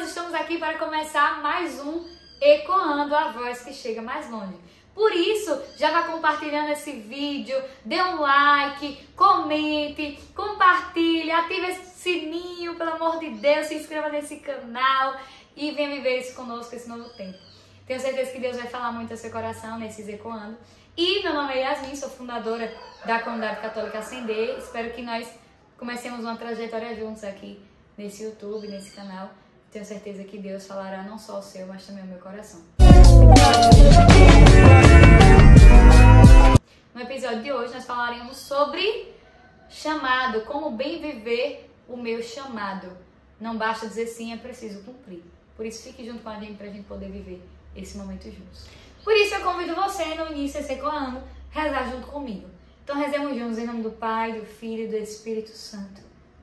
Deus, estamos aqui para começar mais um Ecoando a Voz que Chega Mais Longe. Por isso, já vá compartilhando esse vídeo, dê um like, comente, compartilhe, ative esse sininho, pelo amor de Deus, se inscreva nesse canal e venha viver isso conosco, esse novo tempo. Tenho certeza que Deus vai falar muito ao seu coração nesses Ecoando. E meu nome é Yasmin, sou fundadora da Comunidade Católica Ascender. Espero que nós comecemos uma trajetória juntos aqui nesse YouTube, nesse canal. Tenho certeza que Deus falará não só o seu, mas também o meu coração. No episódio de hoje nós falaremos sobre chamado, como bem viver o meu chamado. Não basta dizer sim, é preciso cumprir. Por isso fique junto com a gente para a gente poder viver esse momento juntos. Por isso eu convido você no início desse Ecoando, rezar junto comigo. Então rezemos juntos em nome do Pai, do Filho e do Espírito Santo.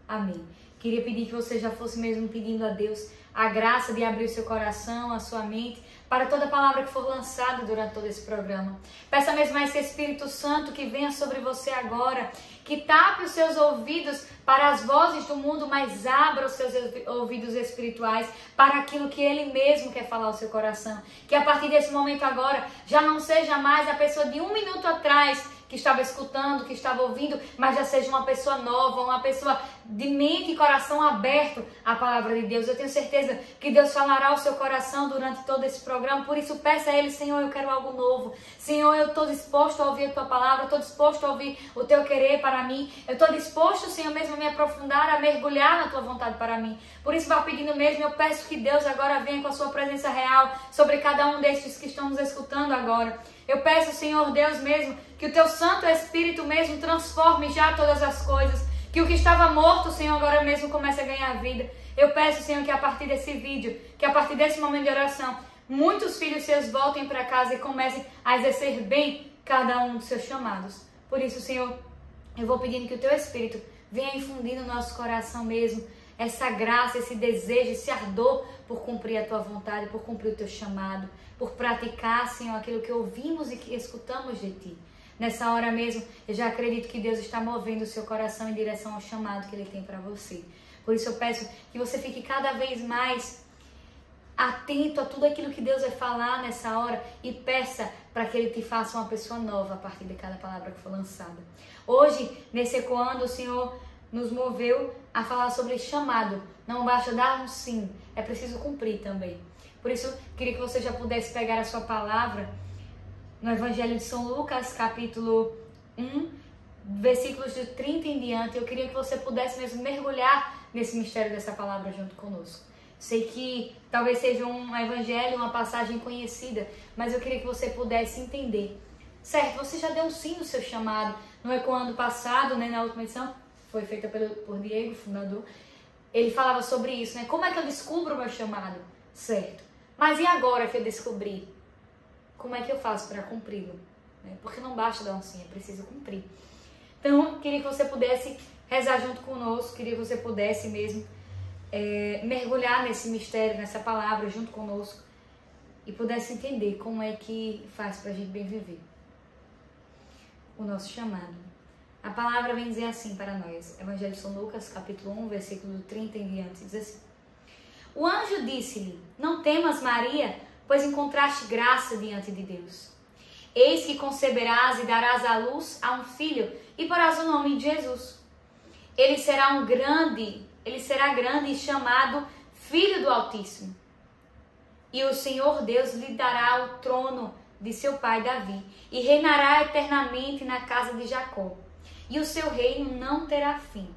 Amém. Queria pedir que você já fosse mesmo pedindo a Deus a graça de abrir o seu coração, a sua mente, para toda palavra que for lançada durante todo esse programa. Peça mesmo a esse Espírito Santo que venha sobre você agora, que tape os seus ouvidos para as vozes do mundo, mas abra os seus ouvidos espirituais para aquilo que Ele mesmo quer falar ao seu coração. Que a partir desse momento agora, já não seja mais a pessoa de um minuto atrás que estava escutando, que estava ouvindo, mas já seja uma pessoa nova, uma pessoa de mente e coração aberto à palavra de Deus. Eu tenho certeza que Deus falará ao seu coração durante todo esse programa, por isso peça a Ele: Senhor, eu quero algo novo. Senhor, eu estou disposto a ouvir a Tua palavra, eu estou disposto a ouvir o Teu querer para mim, eu estou disposto, Senhor, mesmo a me aprofundar, a mergulhar na Tua vontade para mim. Por isso, vá pedindo mesmo, eu peço que Deus agora venha com a Sua presença real sobre cada um destes que estão nos escutando agora. Eu peço, Senhor Deus mesmo, que o Teu Santo Espírito mesmo transforme já todas as coisas, que o que estava morto, Senhor, agora mesmo comece a ganhar vida. Eu peço, Senhor, que a partir desse vídeo, que a partir desse momento de oração, muitos filhos seus voltem para casa e comecem a exercer bem cada um dos seus chamados. Por isso, Senhor, eu vou pedindo que o Teu Espírito venha infundir no nosso coração mesmo essa graça, esse desejo, esse ardor por cumprir a Tua vontade, por cumprir o Teu chamado, por praticar, Senhor, aquilo que ouvimos e que escutamos de Ti. Nessa hora mesmo, eu já acredito que Deus está movendo o seu coração em direção ao chamado que Ele tem para você. Por isso eu peço que você fique cada vez mais atento a tudo aquilo que Deus vai falar nessa hora e peça para que Ele te faça uma pessoa nova a partir de cada palavra que for lançada. Hoje, nesse Ecoando, o Senhor nos moveu a falar sobre chamado. Não basta dar um sim, é preciso cumprir também. Por isso, queria que você já pudesse pegar a sua palavra no Evangelho de São Lucas, capítulo 1, versículos de 30 em diante. Eu queria que você pudesse mesmo mergulhar nesse mistério dessa palavra junto conosco. Sei que talvez seja um evangelho, uma passagem conhecida, mas eu queria que você pudesse entender. Certo, você já deu um sim no seu chamado. No Ecoando passado, né, na última edição, foi feita por Diego, fundador. Ele falava sobre isso, né? Como é que eu descubro o meu chamado? Certo. Mas e agora que eu descobri? Como é que eu faço para cumpri-lo? Porque não basta dar um sim, é preciso cumprir. Então, queria que você pudesse rezar junto conosco, queria que você pudesse mesmo mergulhar nesse mistério, nessa palavra junto conosco e pudesse entender como é que faz para a gente bem viver o nosso chamado. A palavra vem dizer assim para nós, Evangelho de São Lucas, capítulo 1, versículo 30 em diante, diz assim: O anjo disse-lhe: Não temas, Maria, pois encontraste graça diante de Deus. Eis que conceberás e darás à luz a um filho, e porás o nome de Jesus. Ele será grande e chamado Filho do Altíssimo. E o Senhor Deus lhe dará o trono de seu pai Davi, e reinará eternamente na casa de Jacó, e o seu reino não terá fim.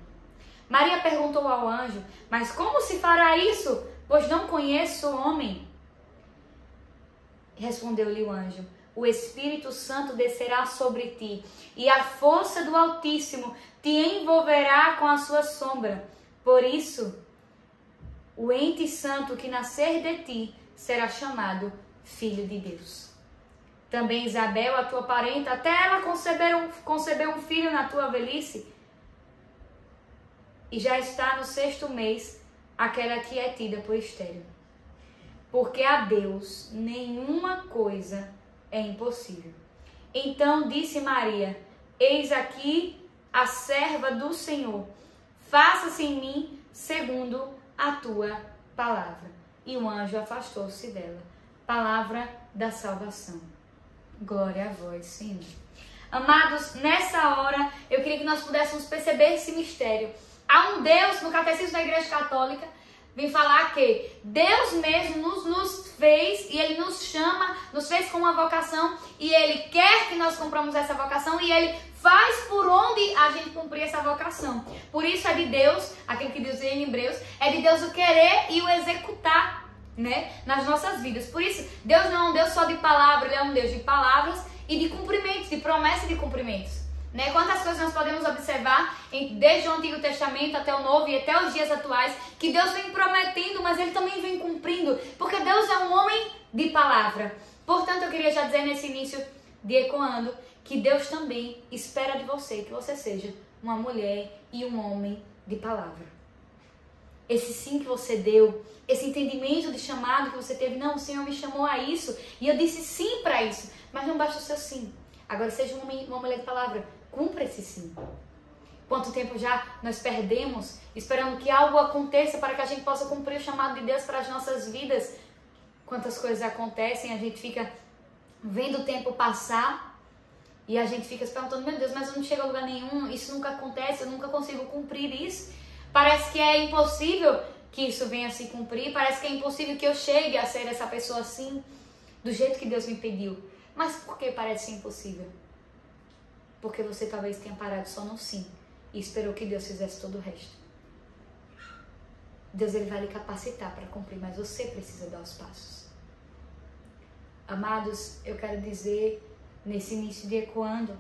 Maria perguntou ao anjo: Mas como se fará isso, pois não conheço o homem? Respondeu-lhe o anjo: O Espírito Santo descerá sobre ti, e a força do Altíssimo te envolverá com a sua sombra. Por isso, o ente santo que nascer de ti será chamado Filho de Deus. Também Isabel, a tua parenta, até ela concebeu um filho na tua velhice, e já está no 6º mês aquela que é tida por estéril. Porque a Deus nenhuma coisa é impossível. Então disse Maria: Eis aqui a serva do Senhor, faça-se em mim segundo a tua palavra. e o anjo afastou-se dela. Palavra da salvação. Glória a vós, Senhor. Amados, nessa hora, eu queria que nós pudéssemos perceber esse mistério. Há um Deus, no Catecismo da Igreja Católica, vem falar que Deus mesmo nos fez e Ele nos chama, nos fez com uma vocação e Ele quer que nós cumpramos essa vocação e Ele faz por onde a gente cumprir essa vocação. Por isso é de Deus, aquilo que diz em Hebreus, é de Deus o querer e o executar, né, nas nossas vidas. Por isso, Deus não é um Deus só de palavra, Ele é um Deus de palavras e de cumprimentos, de promessa e de cumprimentos. Né? Quantas coisas nós podemos observar desde o Antigo Testamento até o Novo e até os dias atuais, que Deus vem prometendo, mas Ele também vem cumprindo, porque Deus é um homem de palavra. Portanto, eu queria já dizer nesse início de Ecoando, que Deus também espera de você, que você seja uma mulher e um homem de palavra. Esse sim que você deu, esse entendimento de chamado que você teve, não, o Senhor me chamou a isso, e eu disse sim para isso, mas não basta o seu sim. Agora seja uma mulher de palavra, cumpra esse sim. Quanto tempo já nós perdemos esperando que algo aconteça para que a gente possa cumprir o chamado de Deus para as nossas vidas. Quantas coisas acontecem, a gente fica vendo o tempo passar e a gente fica se perguntando, meu Deus, mas eu não chego a lugar nenhum, isso nunca acontece, eu nunca consigo cumprir isso. Parece que é impossível que isso venha a se cumprir, parece que é impossível que eu chegue a ser essa pessoa assim, do jeito que Deus me pediu. Mas por que parece impossível? Porque você talvez tenha parado só no sim e esperou que Deus fizesse todo o resto. Deus ele vai lhe capacitar para cumprir, mas você precisa dar os passos. Amados, eu quero dizer nesse início de Ecoando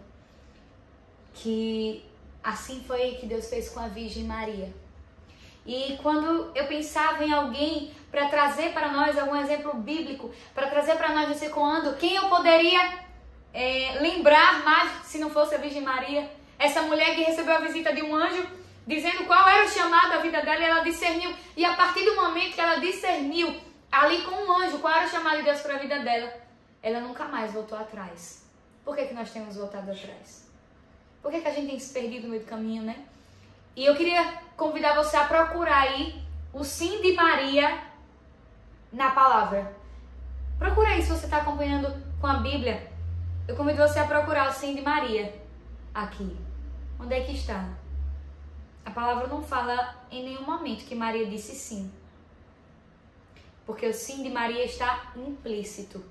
que assim foi que Deus fez com a Virgem Maria. E quando eu pensava em alguém para trazer para nós algum exemplo bíblico, para trazer para nós esse Ecoando, quem eu poderia lembrar mais se não fosse a Virgem Maria? Essa mulher que recebeu a visita de um anjo, dizendo qual era o chamado da vida dela, e ela discerniu. E a partir do momento que ela discerniu, ali com um anjo, qual era o chamado de Deus para a vida dela, ela nunca mais voltou atrás. Por que nós temos voltado atrás? Por que a gente tem se perdido no meio do caminho, né? E eu queria convidar você a procurar aí o sim de Maria na palavra. Procura aí se você está acompanhando com a Bíblia. Eu convido você a procurar o sim de Maria aqui. Onde é que está? A palavra não fala em nenhum momento que Maria disse sim. Porque o sim de Maria está implícito.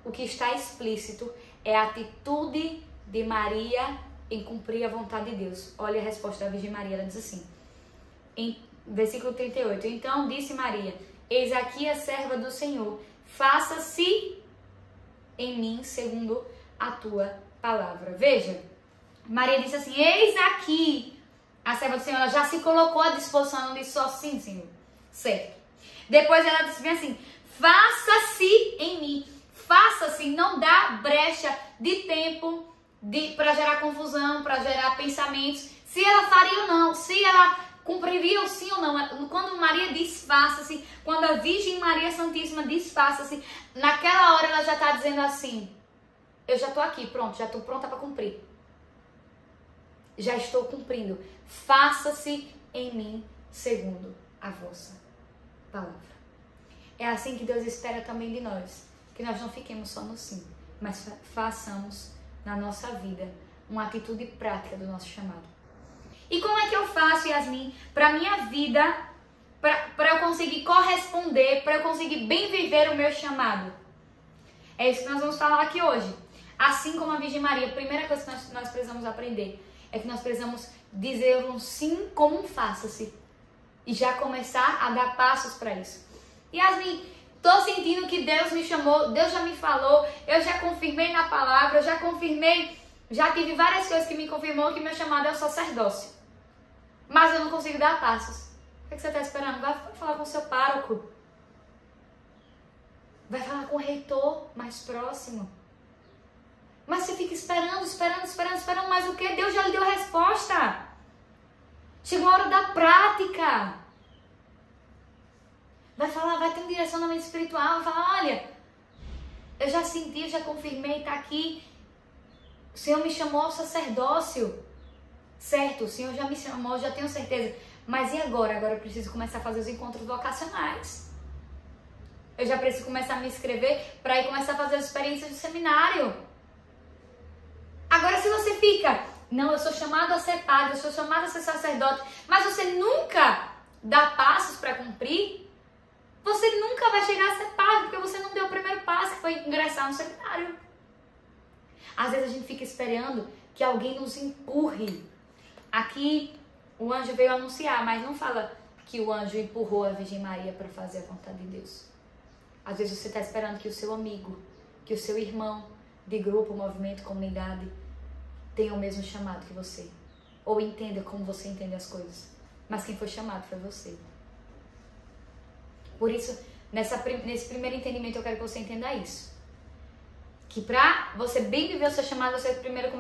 O que está explícito é a atitude de Maria em cumprir a vontade de Deus. Olha a resposta da Virgem Maria, ela diz assim, em versículo 38, então disse Maria, eis aqui a serva do Senhor, faça-se em mim segundo a tua palavra. Veja, Maria disse assim, eis aqui a serva do Senhor, ela já se colocou à disposição, não disse só sim, Senhor, certo. Depois ela disse bem assim, faça-se em mim, faça-se, não dá brecha de tempo para gerar confusão, para gerar pensamentos, se ela faria ou não, se ela cumpriria o sim ou não. Quando Maria diz faça-se, quando a Virgem Maria Santíssima diz faça-se, naquela hora ela já está dizendo assim, eu já estou aqui, pronto, já estou pronta para cumprir. Já estou cumprindo. Faça-se em mim segundo a vossa palavra. É assim que Deus espera também de nós, que nós não fiquemos só no sim, mas façamos na nossa vida uma atitude prática do nosso chamado. E como é que eu faço, Yasmin, para minha vida, para eu conseguir corresponder, para eu conseguir bem viver o meu chamado? É isso que nós vamos falar aqui hoje. Assim como a Virgem Maria, a primeira coisa que nós precisamos aprender é que nós precisamos dizer um sim como um faça-se e já começar a dar passos para isso. Yasmin, tô sentindo que Deus me chamou, Deus já me falou, eu já confirmei na palavra, eu já confirmei, já tive várias coisas que me confirmou que meu chamado é o sacerdócio. Mas eu não consigo dar passos. O que você está esperando? Vai falar com o seu pároco. Vai falar com o reitor mais próximo. Mas você fica esperando, mas o que? Deus já lhe deu a resposta. Chegou a hora da prática. Vai falar, vai ter um direcionamento espiritual, vai falar, olha, eu já senti, eu já confirmei, está aqui. O Senhor me chamou ao sacerdócio. Certo, o Senhor já me chamou, já tenho certeza. Mas e agora? Agora eu preciso começar a fazer os encontros vocacionais. Eu já preciso começar a me inscrever para ir começar a fazer as experiências do seminário. Agora, se você fica, não, eu sou chamado a ser padre, eu sou chamado a ser sacerdote, mas você nunca dá passos para cumprir, você nunca vai chegar a ser padre, porque você não deu o primeiro passo, que foi ingressar no seminário. Às vezes a gente fica esperando que alguém nos empurre. Aqui o anjo veio anunciar, mas não fala que o anjo empurrou a Virgem Maria para fazer a vontade de Deus. Às vezes você está esperando que o seu amigo, que o seu irmão de grupo, movimento, comunidade, tenha o mesmo chamado que você. Ou entenda como você entende as coisas. Mas quem foi chamado foi você. Por isso, nesse primeiro entendimento, eu quero que você entenda isso. Que para você bem viver o seu chamado, você primeiro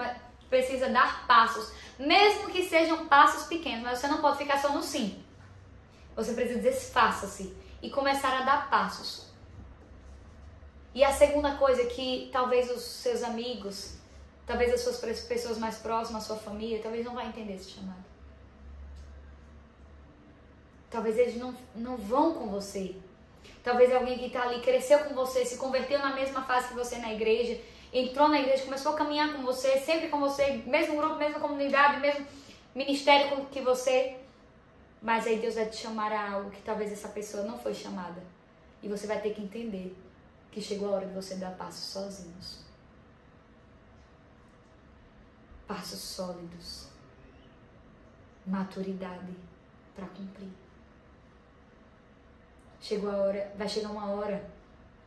precisa dar passos. Mesmo que sejam passos pequenos, mas você não pode ficar só no sim. Você precisa desfaça-se e começar a dar passos. E a segunda coisa é que talvez os seus amigos, talvez as suas pessoas mais próximas, a sua família, talvez não vão entender esse chamado. Talvez eles não vão com você. Talvez alguém que está ali, cresceu com você, se converteu na mesma fase que você na igreja, entrou na igreja, começou a caminhar com você, sempre com você, mesmo grupo, mesma comunidade, mesmo ministério que você. Mas aí Deus vai te chamar a algo que talvez essa pessoa não foi chamada. E você vai ter que entender que chegou a hora de você dar passos sozinhos. Passos sólidos. Maturidade para cumprir. Chegou a hora, vai chegar uma hora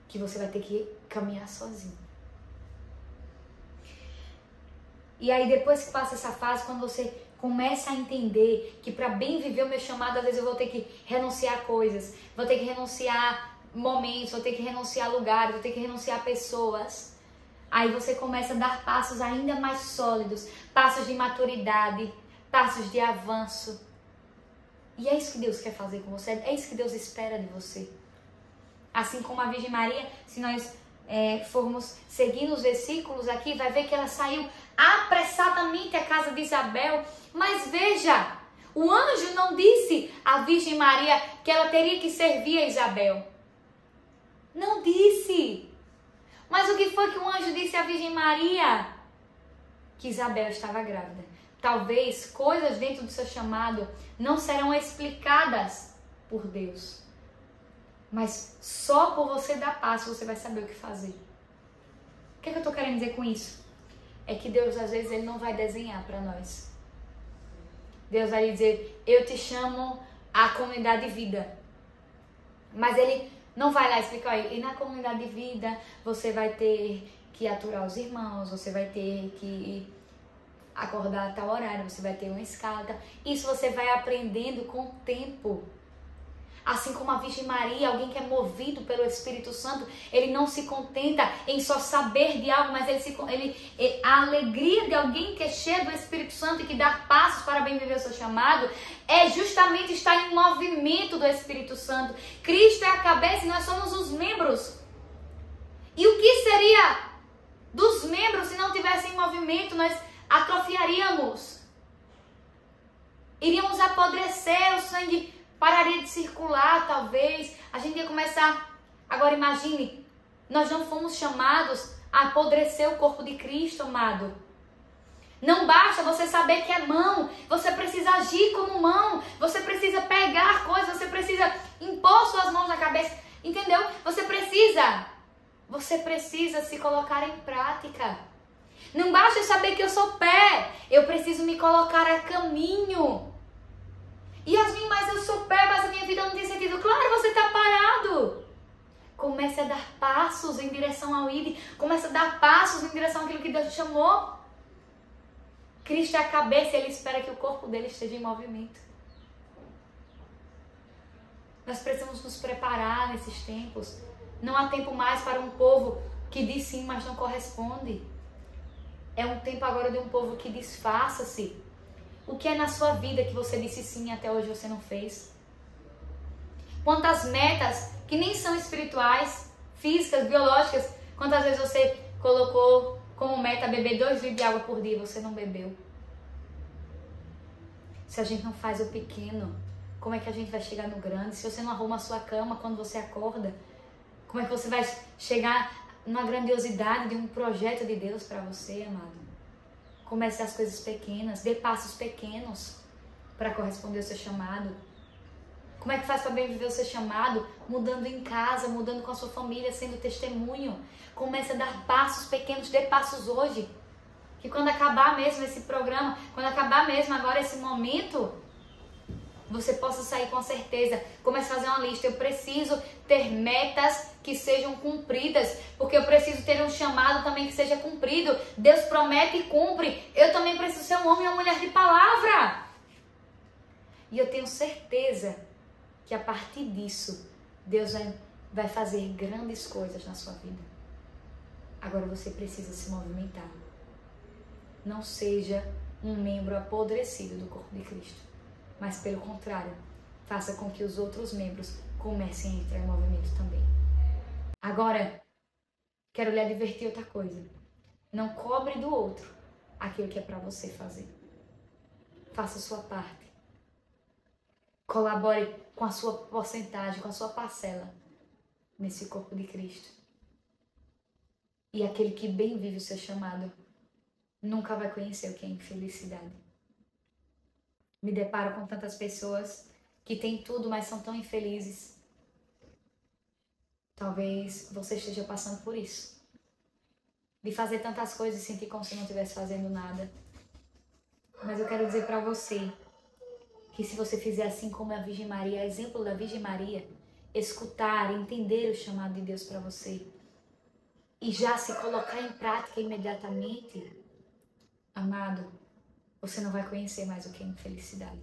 que você vai ter que caminhar sozinho. E aí depois que passa essa fase, quando você começa a entender que para bem viver o meu chamado, às vezes eu vou ter que renunciar a coisas, vou ter que renunciar momentos, vou ter que renunciar a lugares, vou ter que renunciar a pessoas. Aí você começa a dar passos ainda mais sólidos, passos de maturidade, passos de avanço. E é isso que Deus quer fazer com você, é isso que Deus espera de você. Assim como a Virgem Maria, se nós formos seguindo os versículos aqui, vai ver que ela saiu apressadamente à casa de Isabel. Mas veja, o anjo não disse à Virgem Maria que ela teria que servir a Isabel. Não disse. Mas o que foi que o anjo disse à Virgem Maria? Que Isabel estava grávida. Talvez coisas dentro do seu chamado não serão explicadas por Deus. Mas só por você dar passo você vai saber o que fazer. O que eu estou querendo dizer com isso? É que Deus, às vezes, Ele não vai desenhar para nós. Deus vai dizer, eu te chamo à comunidade de vida. Mas Ele não vai lá explicar, e na comunidade de vida você vai ter que aturar os irmãos, você vai ter que acordar a tal horário, você vai ter uma escala. Isso você vai aprendendo com o tempo. Assim como a Virgem Maria, alguém que é movido pelo Espírito Santo, ele não se contenta em só saber de algo, mas a alegria de alguém que é cheio do Espírito Santo e que dá passos para bem viver o seu chamado, é justamente estar em movimento do Espírito Santo. Cristo é a cabeça e nós somos os membros. E o que seria dos membros se não tivessem movimento? Nós atrofiaríamos. Iríamos apodrecer, o sangue pararia de circular, talvez. A gente ia começar... Agora imagine, nós não fomos chamados a apodrecer o corpo de Cristo, amado. Não basta você saber que é mão. Você precisa agir como mão. Você precisa pegar coisas. Você precisa impor suas mãos na cabeça. Entendeu? Você precisa se colocar em prática. Não basta saber que eu sou pé. Eu preciso me colocar a caminho. Yasmin, mas eu sou pé, mas a minha vida não tem sentido. Claro, você está parado. Comece a dar passos em direção ao ID. Comece a dar passos em direção àquilo que Deus te chamou. Cristo é a cabeça e Ele espera que o corpo dele esteja em movimento. Nós precisamos nos preparar nesses tempos. Não há tempo mais para um povo que diz sim, mas não corresponde. É um tempo agora de um povo que diz faça-se. O que é na sua vida que você disse sim e até hoje você não fez? Quantas metas que nem são espirituais, físicas, biológicas, quantas vezes você colocou como meta beber 2 litros de água por dia e você não bebeu? Se a gente não faz o pequeno, como é que a gente vai chegar no grande? Se você não arruma a sua cama quando você acorda, Como é que você vai chegar numa grandiosidade de um projeto de Deus para você, amado? Comece as coisas pequenas, dê passos pequenos para corresponder ao seu chamado. Como é que faz para bem viver o seu chamado? Mudando em casa, mudando com a sua família, sendo testemunho. Comece a dar passos pequenos, dê passos hoje. Que quando acabar mesmo esse programa, quando acabar mesmo agora esse momento, você possa sair com certeza. Comece a fazer uma lista. Eu preciso ter metas que sejam cumpridas, porque eu preciso ter um chamado também que seja cumprido. Deus promete e cumpre. Eu também preciso ser um homem e uma mulher de palavra. E eu tenho certeza que a partir disso, Deus vai fazer grandes coisas na sua vida. Agora você precisa se movimentar. Não seja um membro apodrecido do corpo de Cristo, mas pelo contrário, faça com que os outros membros comecem a entrar em movimento também. Agora, quero lhe advertir outra coisa. Não cobre do outro aquilo que é para você fazer. Faça a sua parte. Colabore com a sua porcentagem, com a sua parcela nesse corpo de Cristo. E aquele que bem vive o seu chamado nunca vai conhecer o que é infelicidade. Me deparo com tantas pessoas que têm tudo, mas são tão infelizes. Talvez você esteja passando por isso. De fazer tantas coisas e sentir como se não estivesse fazendo nada. Mas eu quero dizer para você que se você fizer assim como a Virgem Maria, exemplo da Virgem Maria, escutar, entender o chamado de Deus para você e já se colocar em prática imediatamente, amado, você não vai conhecer mais o que é infelicidade.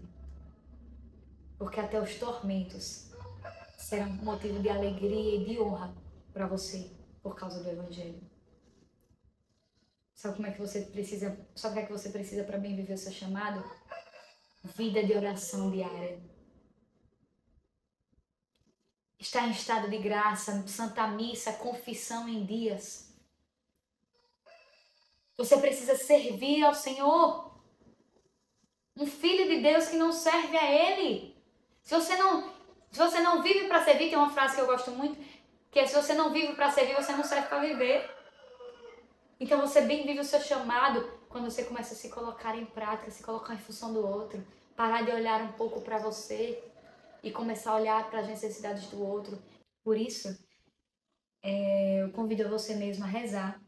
Porque até os tormentos serão motivo de alegria e de honra para você por causa do Evangelho. Sabe como é que você precisa? Sabe o que é que você precisa para bem viver o seu chamado? Vida de oração diária. Estar em estado de graça, Santa Missa, confissão em dias. Você precisa servir ao Senhor. Um filho de Deus que não serve a Ele. Se você não vive para servir, tem uma frase que eu gosto muito, que é: se você não vive para servir, você não serve para viver. Então você bem vive o seu chamado quando você começa a se colocar em prática, se colocar em função do outro, parar de olhar um pouco para você e começar a olhar para as necessidades do outro. Por isso, eu convido você mesmo a rezar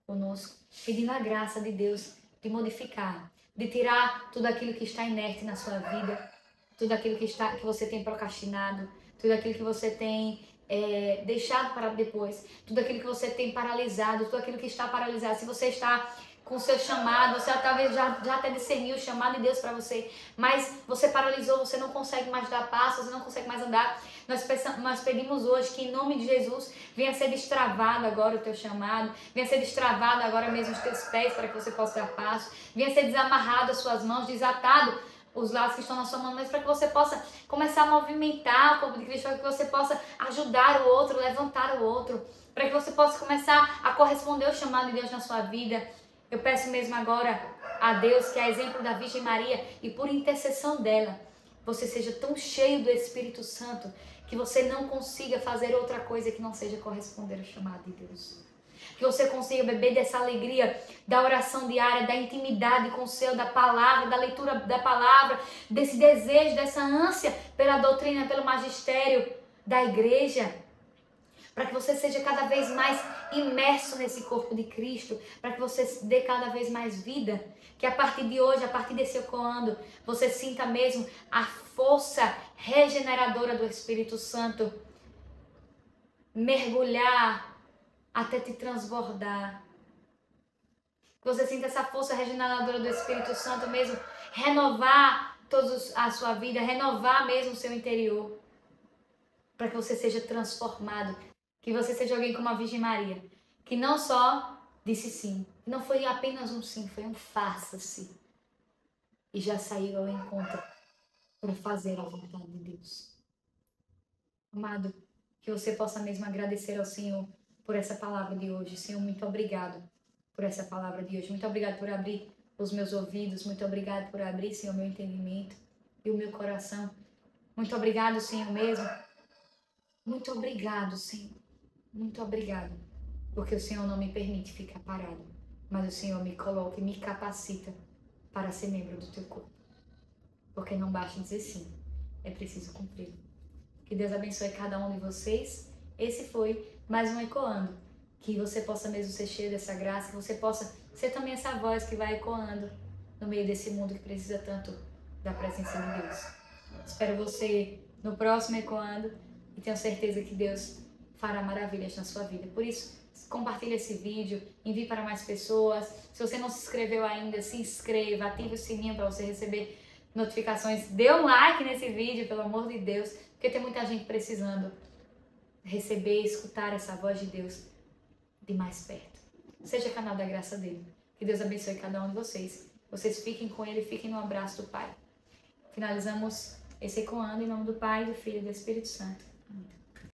conosco, pedindo a graça de Deus de modificar, de tirar tudo aquilo que está inerte na sua vida, tudo aquilo que você tem procrastinado, tudo aquilo que você tem deixado para depois, tudo aquilo que você tem paralisado, tudo aquilo que está paralisado. Se você está com o seu chamado, você talvez já até discerniu o chamado de Deus para você, mas você paralisou, você não consegue mais dar passos, você não consegue mais andar. Nós pedimos hoje que em nome de Jesus venha ser destravado agora o teu chamado, venha ser destravado agora mesmo os teus pés para que você possa dar passo, venha ser desamarrado as suas mãos, desatado os laços que estão na sua mão, mas para que você possa começar a movimentar o corpo de Cristo, para que você possa ajudar o outro, levantar o outro, para que você possa começar a corresponder ao chamado de Deus na sua vida. Eu peço mesmo agora a Deus, que é exemplo da Virgem Maria, e por intercessão dela, você seja tão cheio do Espírito Santo que você não consiga fazer outra coisa que não seja corresponder ao chamado de Deus. Que você consiga beber dessa alegria, da oração diária, da intimidade com o céu, da palavra, da leitura da palavra, desse desejo, dessa ânsia pela doutrina, pelo magistério da igreja. Para que você seja cada vez mais imerso nesse corpo de Cristo, para que você dê cada vez mais vida, que a partir de hoje, a partir desse ecoando, você sinta mesmo a força regeneradora do Espírito Santo mergulhar até te transbordar. Que você sinta essa força regeneradora do Espírito Santo mesmo renovar toda a sua vida, renovar mesmo o seu interior, para que você seja transformado, que você seja alguém como a Virgem Maria, que não só disse sim, não foi apenas um sim, foi um faça-se, e já saiu ao encontro para fazer a vontade de Deus. Amado, que você possa mesmo agradecer ao Senhor por essa palavra de hoje. Senhor, muito obrigado por essa palavra de hoje. Muito obrigado por abrir os meus ouvidos. Muito obrigado por abrir, Senhor, o meu entendimento e o meu coração. Muito obrigado, Senhor mesmo. Muito obrigado, Senhor. Muito obrigado, porque o Senhor não me permite ficar parado, mas o Senhor me coloca e me capacita para ser membro do teu corpo. Porque não basta dizer sim, é preciso cumprir. Que Deus abençoe cada um de vocês. Esse foi mais um Ecoando. Que você possa mesmo ser cheio dessa graça, que você possa ser também essa voz que vai ecoando no meio desse mundo que precisa tanto da presença de Deus. Espero você no próximo Ecoando e tenho certeza que Deus fará maravilhas na sua vida. Por isso, compartilhe esse vídeo, envie para mais pessoas. Se você não se inscreveu ainda, se inscreva, ative o sininho para você receber notificações. Dê um like nesse vídeo, pelo amor de Deus, porque tem muita gente precisando receber, escutar essa voz de Deus de mais perto. Seja canal da graça dele. Que Deus abençoe cada um de vocês. Vocês fiquem com ele, fiquem no abraço do Pai. Finalizamos esse Ecoando em nome do Pai, do Filho e do Espírito Santo.